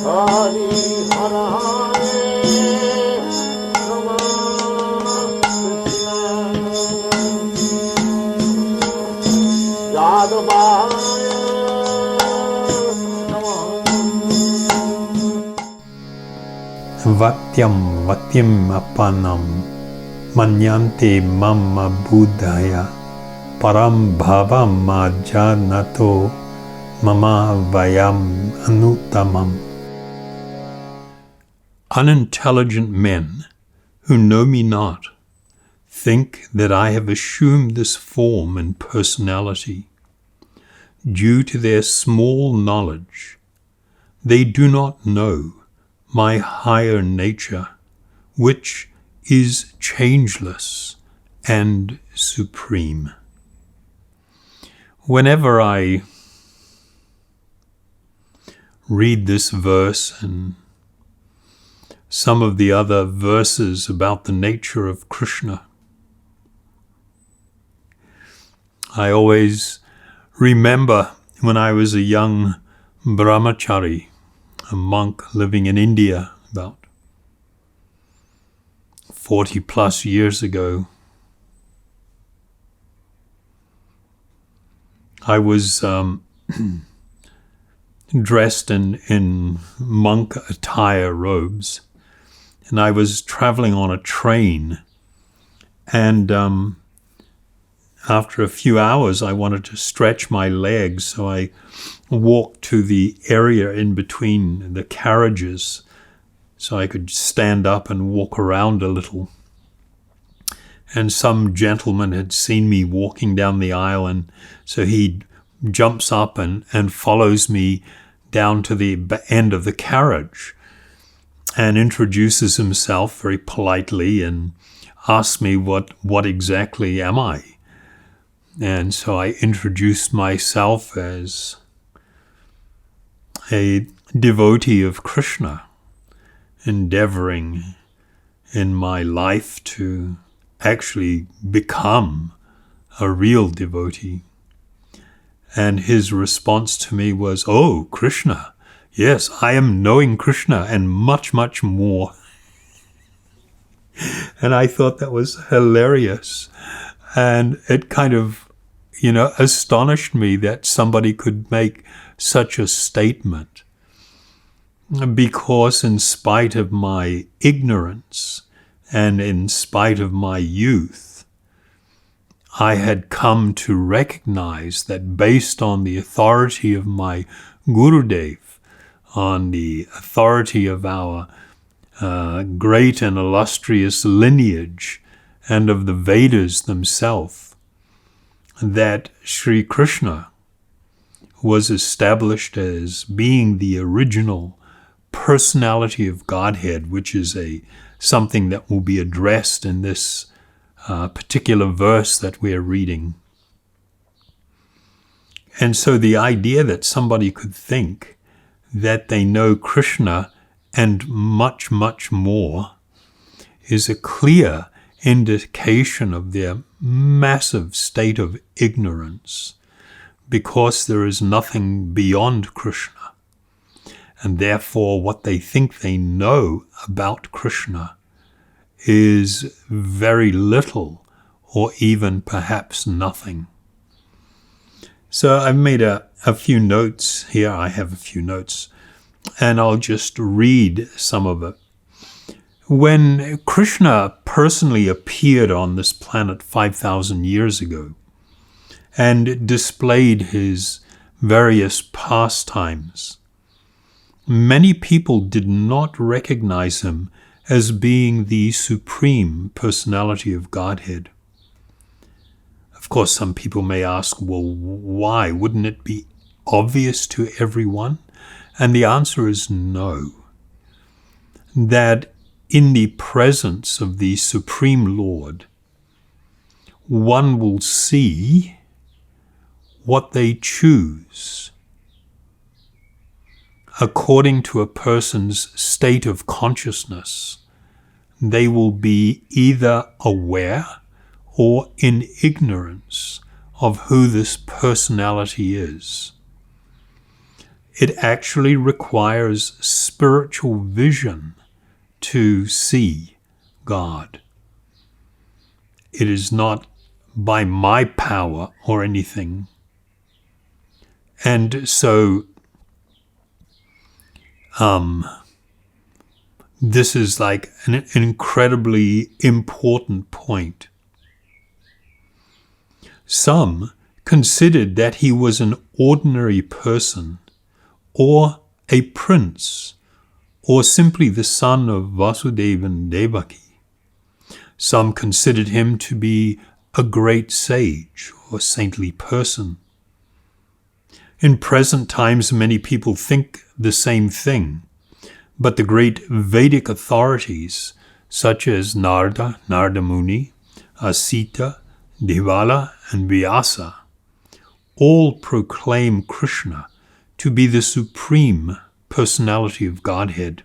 Hari Hara Rama Krishna Yadavaya Vatyam Vatyam Apanam Manyante Mama Buddhaya Param Bhavam Majanato Mama Vayam Anutamam. Unintelligent men who know me not think that I have assumed this form and personality. Due to their small knowledge, they do not know my higher nature, which is changeless and supreme. Whenever I read this verse and some of the other verses about the nature of Krishna, I always remember when I was a young brahmachari, a monk living in India about 40 plus years ago. I was dressed in monk attire robes, and I was traveling on a train, and after a few hours I wanted to stretch my legs, so I walked to the area in between the carriages so I could stand up and walk around a little. And some gentleman had seen me walking down the aisle, and so he jumps up and follows me down to the end of the carriage and introduces himself very politely and asks me what exactly am I. And so I introduced myself as a devotee of Krishna, endeavoring in my life to actually become a real devotee. And his response to me was, "Oh, Krishna, yes, I am knowing Krishna and much, much more." And I thought that was hilarious. And it kind of, astonished me that somebody could make such a statement, because in spite of my ignorance and in spite of my youth, I had come to recognize that based on the authority of my Gurudev, on the authority of our great and illustrious lineage and of the Vedas themselves, that Sri Krishna was established as being the original personality of Godhead, which is something that will be addressed in this particular verse that we are reading. And so the idea that somebody could think that they know Krishna and much, much more is a clear indication of their massive state of ignorance, because there is nothing beyond Krishna. And therefore what they think they know about Krishna is very little, or even perhaps nothing. So I've made a few notes here. I have a few notes, and I'll just read some of it. When Krishna personally appeared on this planet 5,000 years ago and displayed his various pastimes, many people did not recognize him as being the supreme personality of Godhead. Of course, some people may ask, well, why? Wouldn't it be obvious to everyone? And the answer is no. That in the presence of the Supreme Lord, one will see what they choose according to a person's state of consciousness. They will be either aware or in ignorance of who this personality is. it actually requires spiritual vision to see God. It is not by my power or anything. And so this is like an incredibly important point. Some considered that he was an ordinary person, or a prince, or simply the son of Vasudeva and Devaki. Some considered him to be a great sage or saintly person. In present times, many people think the same thing, but the great Vedic authorities, such as Narada Muni, Asita, Devala, and Vyasa, all proclaim Krishna to be the supreme personality of Godhead.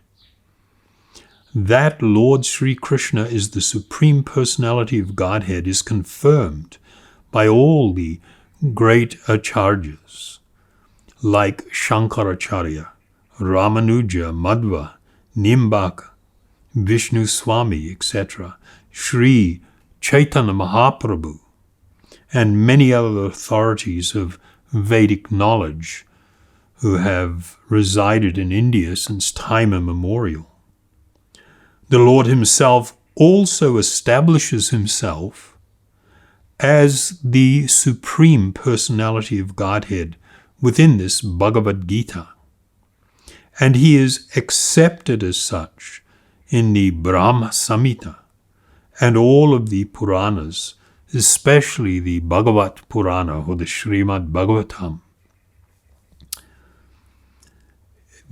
That Lord Sri Krishna is the supreme personality of Godhead is confirmed by all the great acharyas, like Shankaracharya, Ramanuja, Madhva, Nimbaka, Vishnu Swami, etc., Sri Chaitanya Mahaprabhu, and many other authorities of Vedic knowledge who have resided in India since time immemorial. The Lord himself also establishes himself as the supreme personality of Godhead within this Bhagavad Gita. And he is accepted as such in the Brahma Samhita and all of the Puranas, especially the Bhagavat Purana or the Srimad Bhagavatam.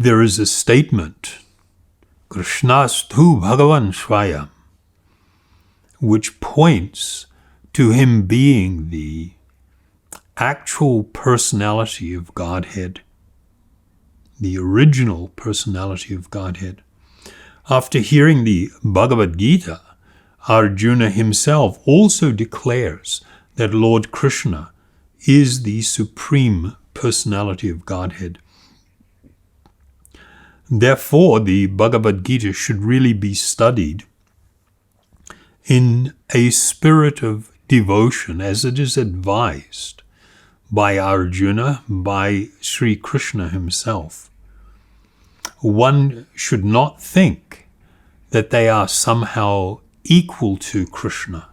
There is a statement, Krishnastu Bhagavan Swayam, which points to him being the actual personality of Godhead, the original personality of Godhead. After hearing the Bhagavad Gita, Arjuna himself also declares that Lord Krishna is the supreme personality of Godhead. Therefore, the Bhagavad Gita should really be studied in a spirit of devotion, as it is advised by Arjuna, by Sri Krishna himself. One should not think that they are somehow equal to Krishna,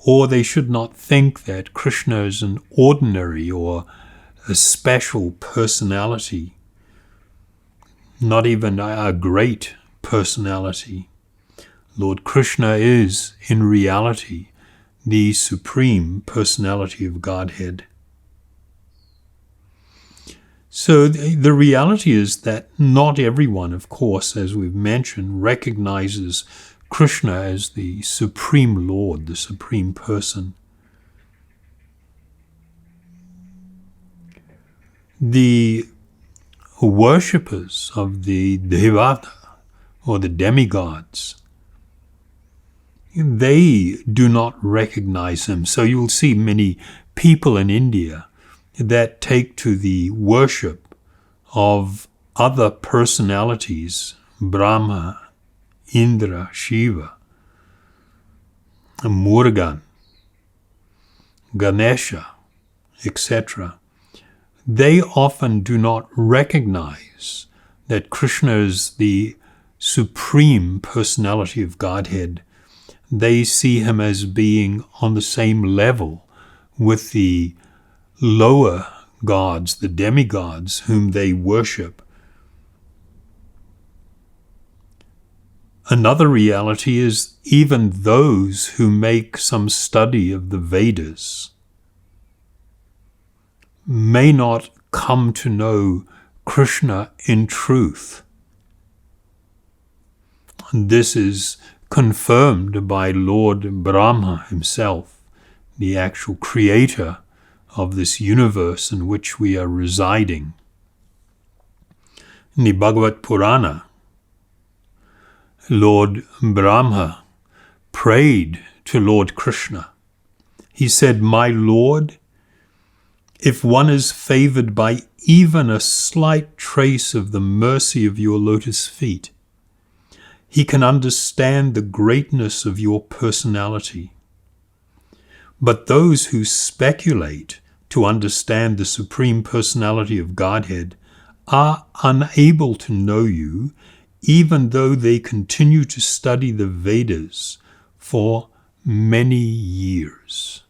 or they should not think that Krishna is an ordinary or a special personality, not even a great personality. Lord Krishna is, in reality, the supreme personality of Godhead. So the reality is that not everyone, of course, as we've mentioned, recognizes Krishna as the supreme Lord, the supreme person. The worshippers of the Devata, or the demigods, they do not recognize him. So you'll see many people in India that take to the worship of other personalities, Brahma, Indra, Shiva, Murugan, Ganesha, etc. They often do not recognize that Krishna is the supreme personality of Godhead. They see him as being on the same level with the lower gods, the demigods, whom they worship. Another reality is even those who make some study of the Vedas may not come to know Krishna in truth. This is confirmed by Lord Brahma himself, the actual creator of this universe in which we are residing. In the Bhagavat Purana, Lord Brahma prayed to Lord Krishna. He said, "My Lord, If one is favored by even a slight trace of the mercy of your lotus feet, he can understand the greatness of your personality. But those who speculate to understand the Supreme Personality of Godhead are unable to know you, even though they continue to study the Vedas for many years.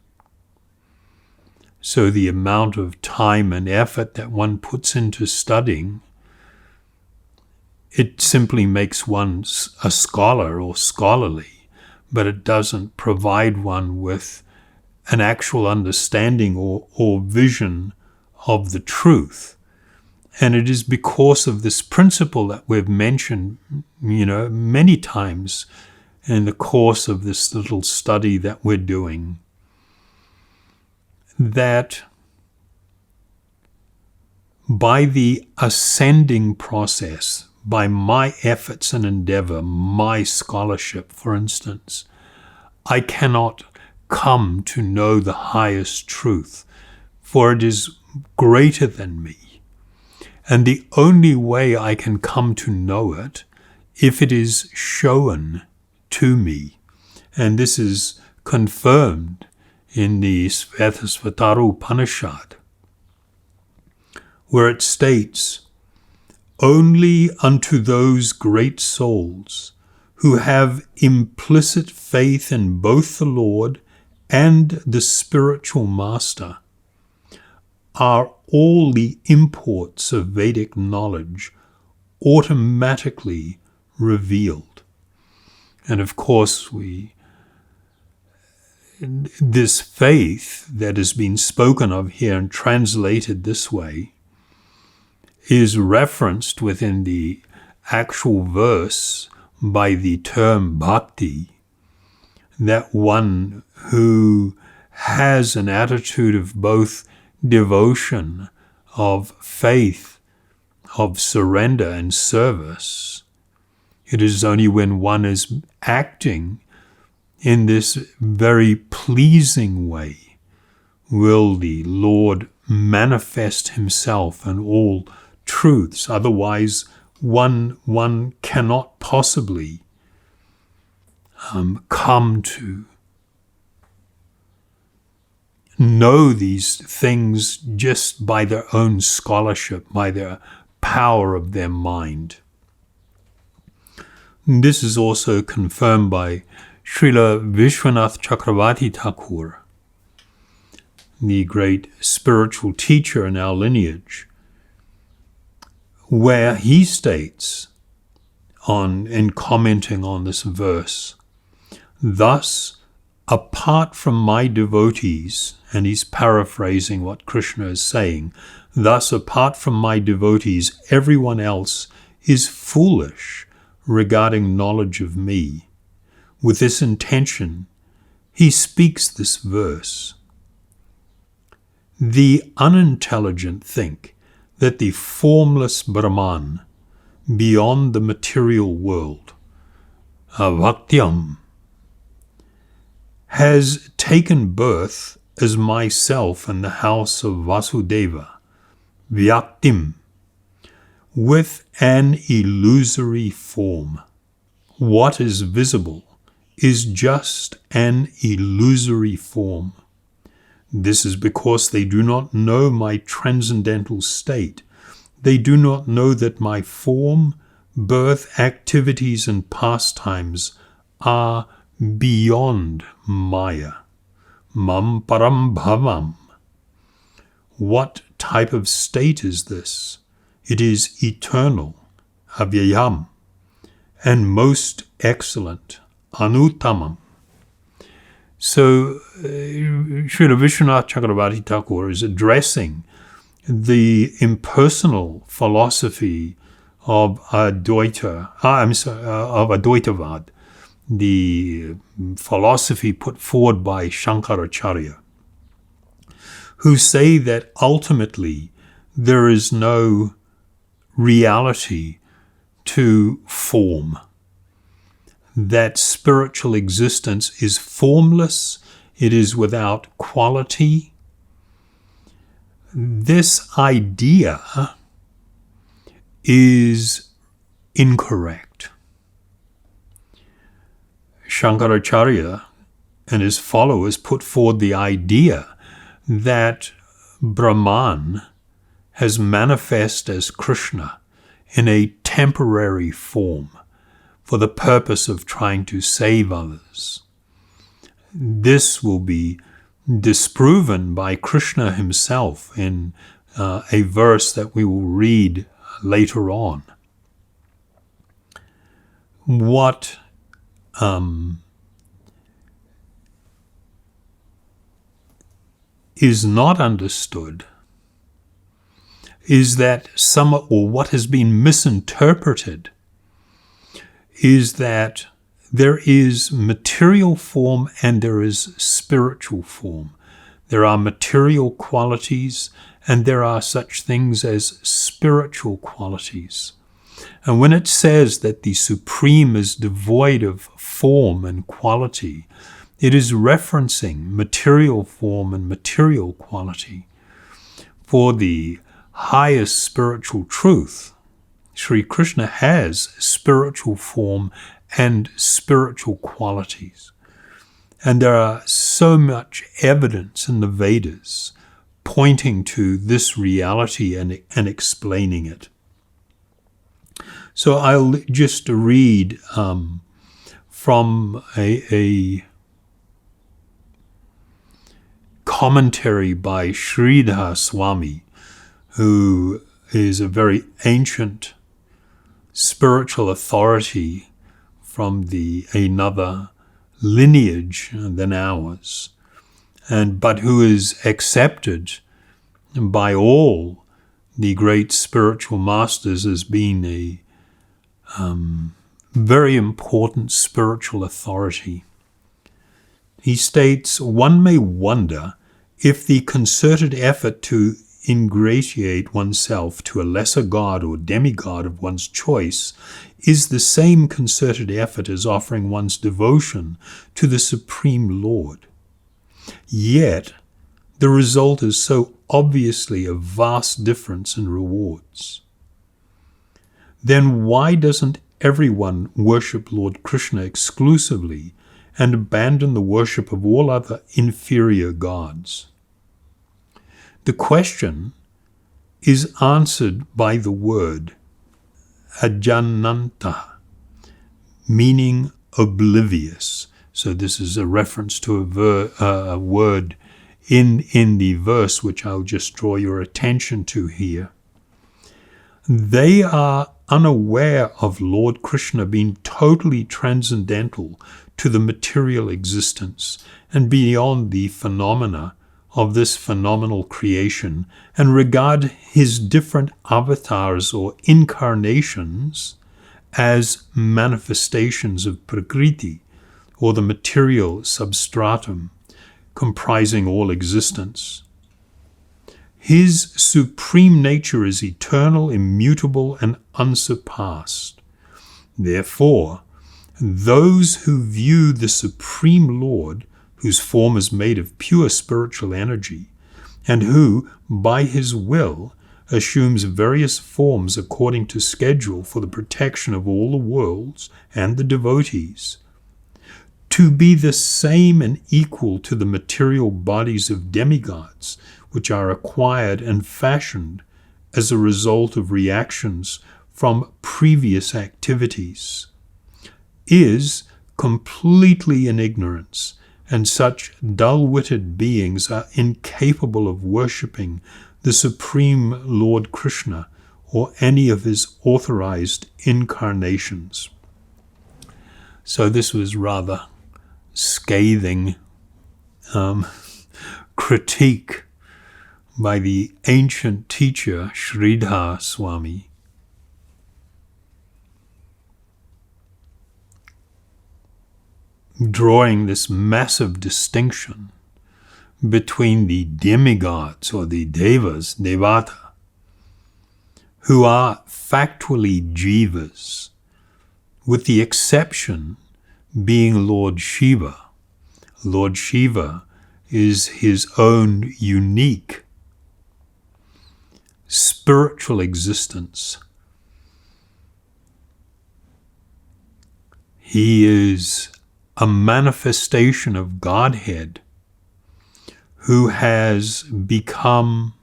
So the amount of time and effort that one puts into studying, it simply makes one a scholar or scholarly, but it doesn't provide one with an actual understanding or vision of the truth. And it is because of this principle that we've mentioned, many times in the course of this little study that we're doing, that by the ascending process, by my efforts and endeavor, my scholarship, for instance, I cannot come to know the highest truth, for it is greater than me. And the only way I can come to know it, if it is shown to me. And this is confirmed in the Svetasvatara Upanishad, where it states, "Only unto those great souls who have implicit faith in both the Lord and the spiritual master are all the imports of Vedic knowledge automatically revealed." And of course, this faith that has been spoken of here and translated this way is referenced within the actual verse by the term bhakti, that one who has an attitude of both devotion, of faith, of surrender and service. It is only when one is acting in this very pleasing way will the Lord manifest himself in all truths. Otherwise, one cannot possibly come to know these things just by their own scholarship, by their power of their mind. This is also confirmed by Srila Vishwanath Chakravarti Thakur, the great spiritual teacher in our lineage, where he states, in commenting on this verse, "Thus, apart from my devotees," and he's paraphrasing what Krishna is saying, "thus, apart from my devotees, everyone else is foolish regarding knowledge of me." With this intention, he speaks this verse. The unintelligent think that the formless Brahman, beyond the material world, Avatyam, has taken birth as myself in the house of Vasudeva, Vyaktim, with an illusory form. What is visible is just an illusory form. This is because they do not know my transcendental state. They do not know that my form, birth, activities, and pastimes are beyond Maya. Mam param bhavam. What type of state is this? It is eternal, avyayam, and most excellent, anutamam. So, Srila Vishwanath Chakravarti Thakur is addressing the impersonal philosophy of Advaitavad, the philosophy put forward by Shankaracharya, who say that ultimately there is no reality to form, that spiritual existence is formless, it is without quality, this idea is incorrect. Shankaracharya and his followers put forward the idea that Brahman has manifest as Krishna in a temporary form for the purpose of trying to save others. This will be disproven by Krishna himself in a verse that we will read later on. What is not understood is that what has been misinterpreted is that there is material form and there is spiritual form. There are material qualities and there are such things as spiritual qualities. And when it says that the Supreme is devoid of form and quality, it is referencing material form and material quality. For the highest spiritual truth, Sri Krishna has spiritual form and spiritual qualities. And there are so much evidence in the Vedas pointing to this reality and explaining it. So I'll just read from a commentary by Sridhar Swami, who is a very ancient spiritual authority from another lineage than ours, but who is accepted by all the great spiritual masters as being a very important spiritual authority. He states, one may wonder if the concerted effort to ingratiate oneself to a lesser god or demigod of one's choice is the same concerted effort as offering one's devotion to the Supreme Lord. Yet, the result is so obviously a vast difference in rewards. Then why doesn't everyone worship Lord Krishna exclusively and abandon the worship of all other inferior gods? The question is answered by the word ajananta, meaning oblivious. So this is a reference to a word in the verse which I'll just draw your attention to here. They are unaware of Lord Krishna being totally transcendental to the material existence and beyond the phenomena of this phenomenal creation, and regard his different avatars or incarnations as manifestations of Prakriti, or the material substratum comprising all existence. His supreme nature is eternal, immutable, and unsurpassed. Therefore, those who view the Supreme Lord, whose form is made of pure spiritual energy, and who, by his will, assumes various forms according to schedule for the protection of all the worlds and the devotees, to be the same and equal to the material bodies of demigods, which are acquired and fashioned as a result of reactions from previous activities, is completely in ignorance, and such dull-witted beings are incapable of worshipping the Supreme Lord Krishna or any of his authorized incarnations. So this was rather scathing critique by the ancient teacher Sridhar Swami. Drawing this massive distinction between the demigods or the devas, devata, who are factually jivas, with the exception being Lord Shiva. Lord Shiva is his own unique spiritual existence. He is a manifestation of Godhead who has become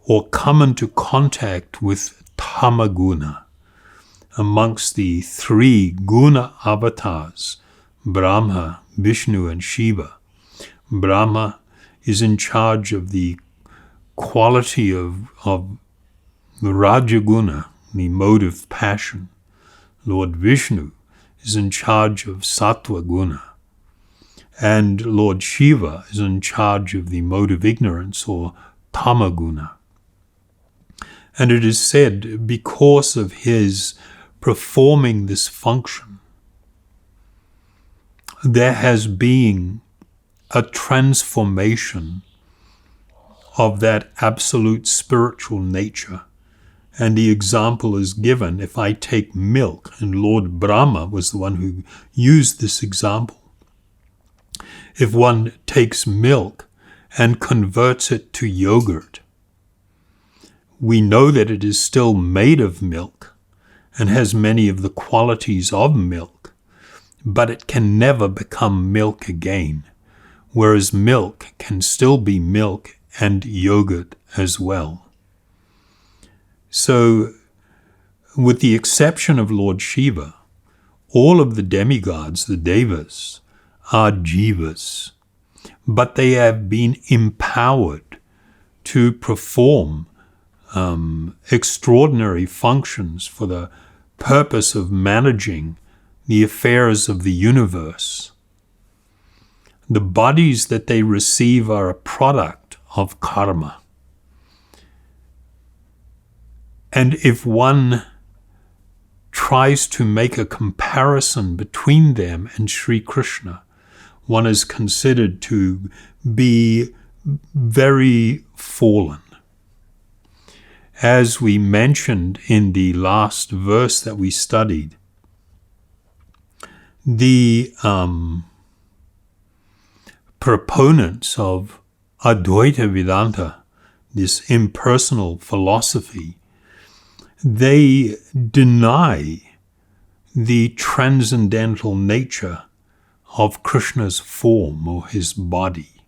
or come into contact with Tamaguna amongst the three guna avatars, Brahma, Vishnu, and Shiva. Brahma is in charge of the quality of the Rajaguna, the motive passion. Lord Vishnu is in charge of Sattva Guna. And Lord Shiva is in charge of the motive ignorance, or Tamaguna. And it is said, because of his performing this function, there has been a transformation of that absolute spiritual nature. And the example is given, if I take milk, and Lord Brahma was the one who used this example. If one takes milk and converts it to yogurt, we know that it is still made of milk and has many of the qualities of milk, but it can never become milk again, whereas milk can still be milk and yogurt as well. So, with the exception of Lord Shiva, all of the demigods, the devas, are jivas, but they have been empowered to perform extraordinary functions for the purpose of managing the affairs of the universe. The bodies that they receive are a product of karma. And if one tries to make a comparison between them and Sri Krishna, one is considered to be very fallen. As we mentioned in the last verse that we studied, the proponents of Advaita Vedanta, this impersonal philosophy, they deny the transcendental nature of Krishna's form or his body.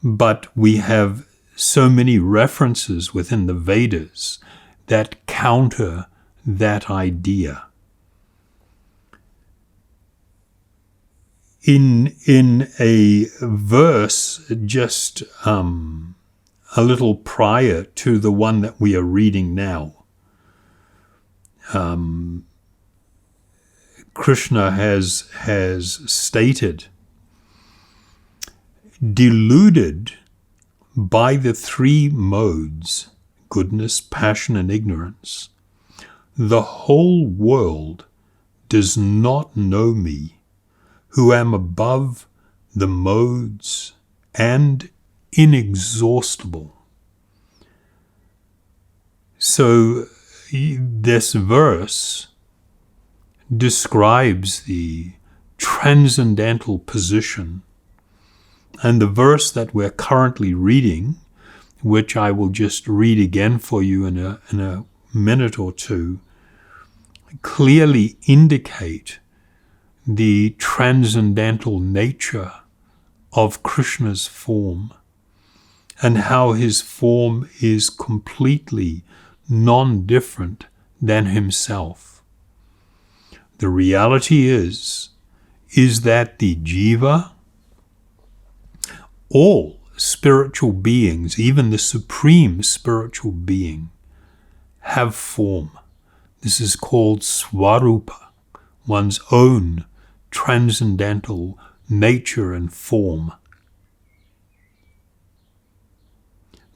But we have so many references within the Vedas that counter that idea. In a verse just a little prior to the one that we are reading now, Krishna has stated, deluded by the three modes, goodness, passion, and ignorance, the whole world does not know me, who am above the modes and inexhaustible. So this verse describes the transcendental position, and the verse that we're currently reading, which I will just read again for you in a minute or two, clearly indicate the transcendental nature of Krishna's form and how his form is completely non-different than himself. The reality is that the jiva, all spiritual beings, even the supreme spiritual being, have form. This is called swarupa, one's own transcendental nature and form.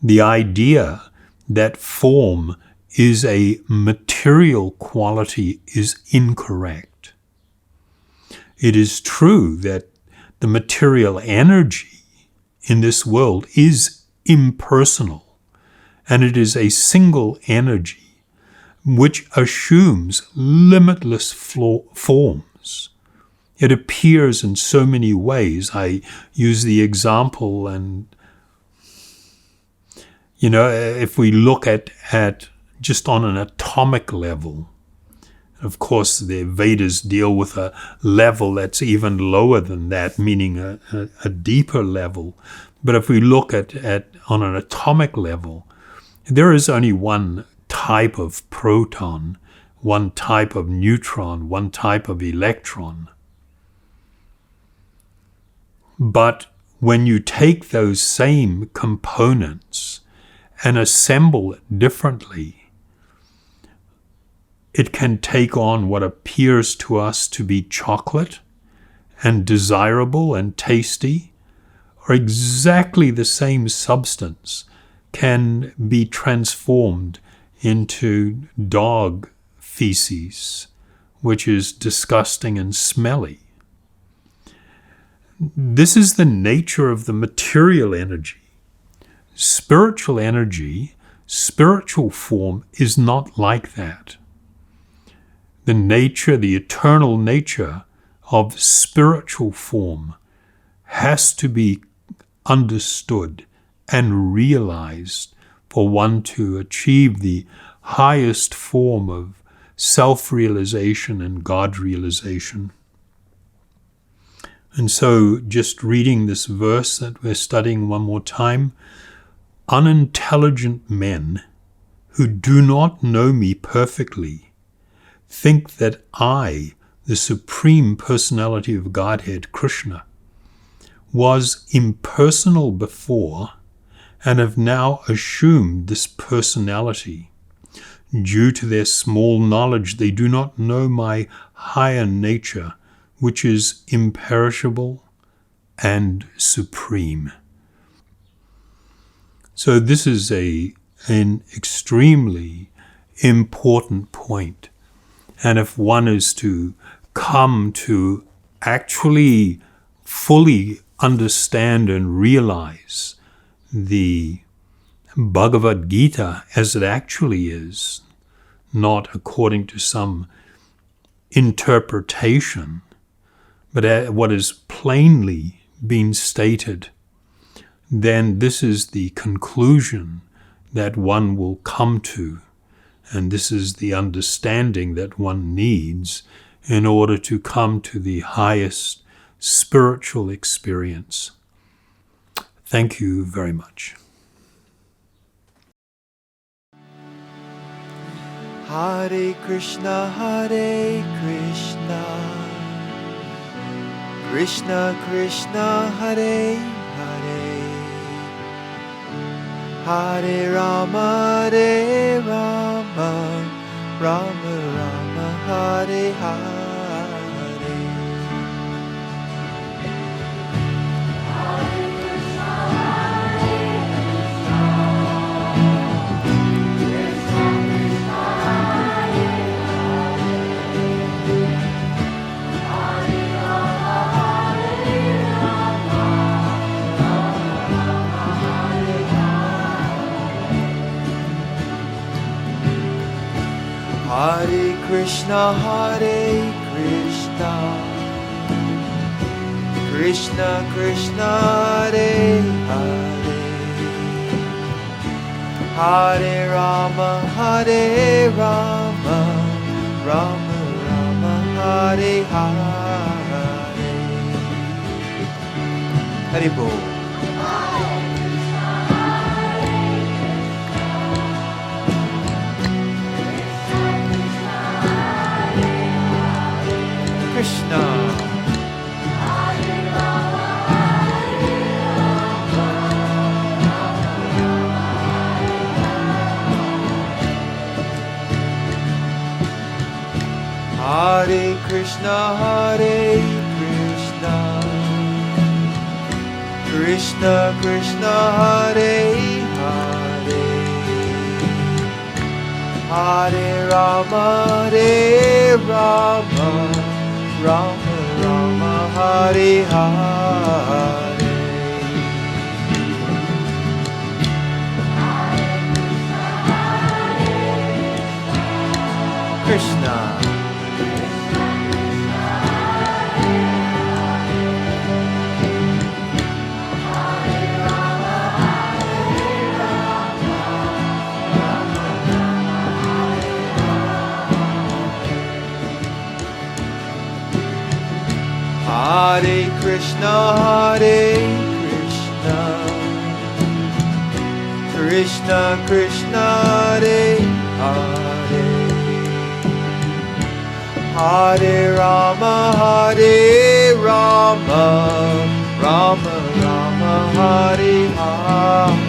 The idea that form is a material quality is incorrect. It is true that the material energy in this world is impersonal, and it is a single energy which assumes limitless forms. It appears in so many ways. I use the example, and if we look at just on an atomic level, of course, the Vedas deal with a level that's even lower than that, meaning a deeper level. But if we look at on an atomic level, there is only one type of proton, one type of neutron, one type of electron. But when you take those same components and assemble it differently, it can take on what appears to us to be chocolate and desirable and tasty, or exactly the same substance can be transformed into dog feces, which is disgusting and smelly. This is the nature of the material energy. Spiritual energy, spiritual form is not like that. The nature, the eternal nature of spiritual form has to be understood and realized for one to achieve the highest form of self-realization and God realization. And so, just reading this verse that we're studying one more time, unintelligent men who do not know me perfectly think that I, the Supreme Personality of Godhead, Krishna, was impersonal before and have now assumed this personality. Due to their small knowledge, they do not know my higher nature, which is imperishable and supreme. So this is an extremely important point. And if one is to come to actually fully understand and realize the Bhagavad Gita as it actually is, not according to some interpretation, but what is plainly being stated, then this is the conclusion that one will come to. And this is the understanding that one needs in order to come to the highest spiritual experience. Thank you very much. Hare Krishna, Krishna Krishna, Hare Hare, Hare Rama, Rama Rama, Hare Hare. Hare Krishna, Krishna Krishna, Hare Hare, Hare Rama, Rama Rama, Hare Hare. Haribol. Krishna. Hare Krishna, Krishna Krishna, Hare Hare, Hare Rama, Rama Rama, Hare Hare. Krishna. Krishna, Hare Krishna, Krishna Krishna, Hare Hare, Hare Rama, Hare Rama, Rama Rama, Hare Hare.